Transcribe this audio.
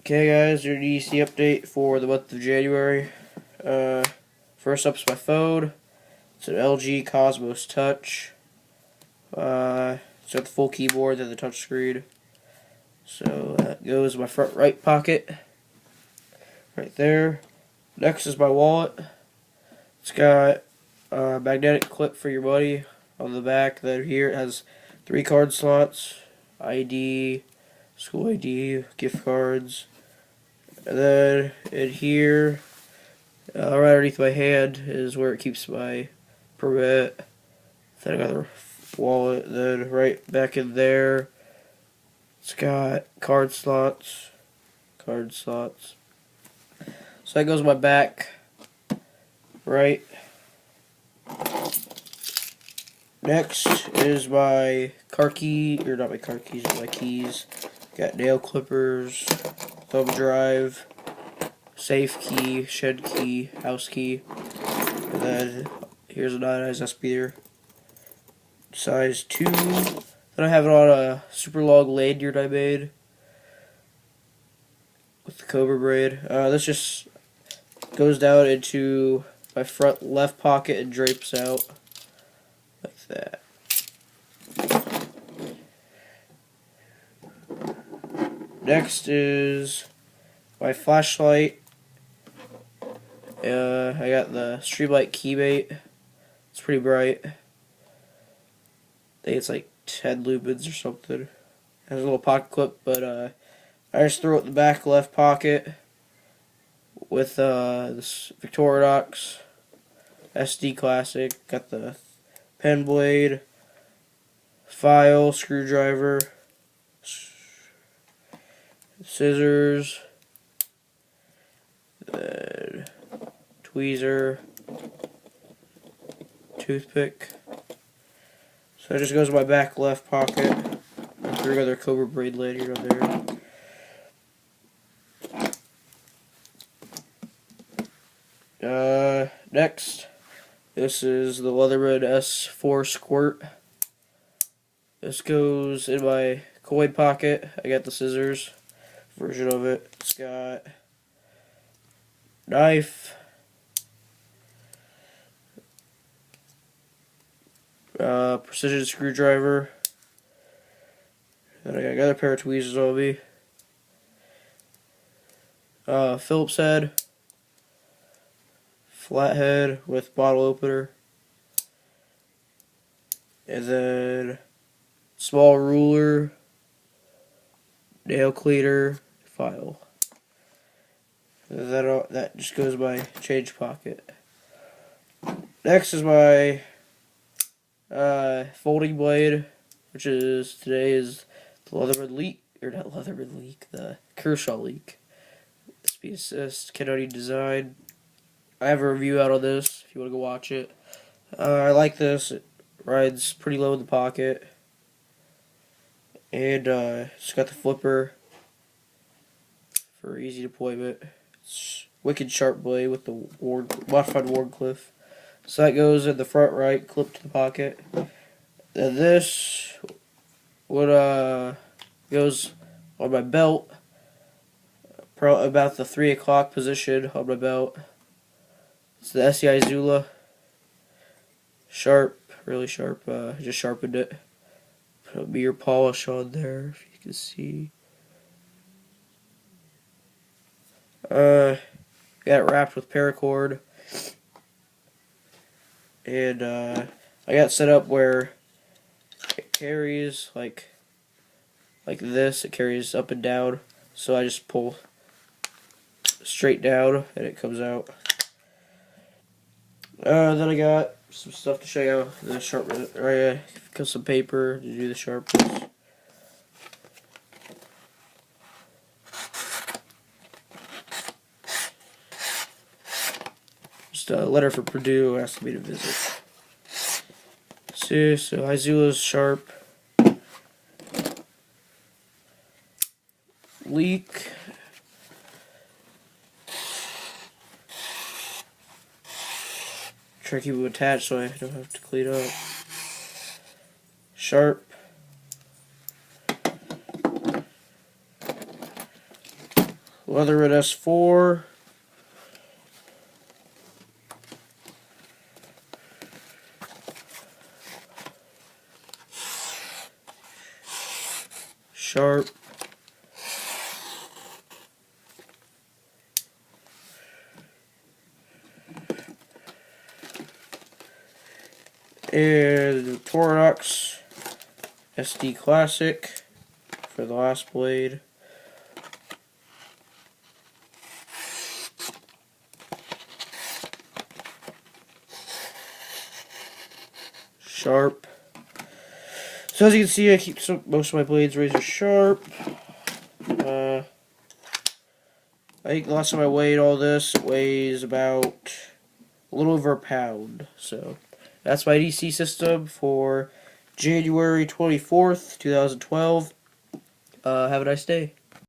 Okay guys, your EDC update for the month of January. First up is my phone. It's an LG Cosmos Touch. It's got the full keyboard and the touch screen. So that goes in my front right pocket. Right there. Next is my wallet. It's got a magnetic clip for your money on the back. Then here it has 3 card slots. ID, school ID, gift cards. And then in here, right underneath my hand, is where it keeps my permit. Then I got the wallet. Then right back in there, it's got card slots. So that goes in my back. Right. Next is my car key, or not my car keys, but my keys. Got nail clippers, thumb drive, safe key, shed key, house key, and then here's a non-SB there, size 2. Then I have it on a super long lanyard I made with the cobra braid. This just goes down into my front left pocket and drapes out like that. Next is my flashlight. I got the Streamlight Keymate. It's pretty bright. I think it's like 10 lumens or something. It has a little pocket clip, but I just throw it in the back left pocket with this Victorinox SD Classic. Got the pen blade, file, screwdriver, scissors, then tweezer, toothpick. So it just goes in my back left pocket. Three other cobra braid lanyard on there. Next, this is the Leatherman S4 Squirt. This goes in my coin pocket. I got the scissors version of it. It's got knife, precision screwdriver, and I got another pair of tweezers on me, Phillips head, flathead with bottle opener, and then small ruler, nail cleaner, file. And that just goes in my change pocket. Next is my folding blade, which is today is the Leatherman Leak, or not Leatherman Leak, the Kershaw Leak. Speed assist, Kennedy design. I have a review out on this if you want to go watch it. I like this. It rides pretty low in the pocket. And it's got the flipper for easy deployment. It's wicked sharp blade with the modified Wardcliffe. So that goes in the front right, clip to the pocket. Then this goes on my belt, about the 3 o'clock position on my belt. It's the SEI Zula. Sharp, really sharp. Just sharpened it. Put a mirror polish on there, if you can see. Got it wrapped with paracord. And I got it set up where it carries like this. It carries up and down. So I just pull straight down and it comes out. Then I got some stuff to show you the sharpness. Got some paper to do the sharpness. Just a letter for Purdue asked me to visit. See, so Izula's sharp. Leak. Try to keep them attached so I don't have to clean up. Sharp. Leatherette S4. Sharp. And Torox SD Classic for the last blade. Sharp. So as you can see, I keep most of my blades razor sharp. I think the last time I weighed all this, it weighs about a little over a pound. So that's my EDC system for January 24th, 2012. Have a nice day.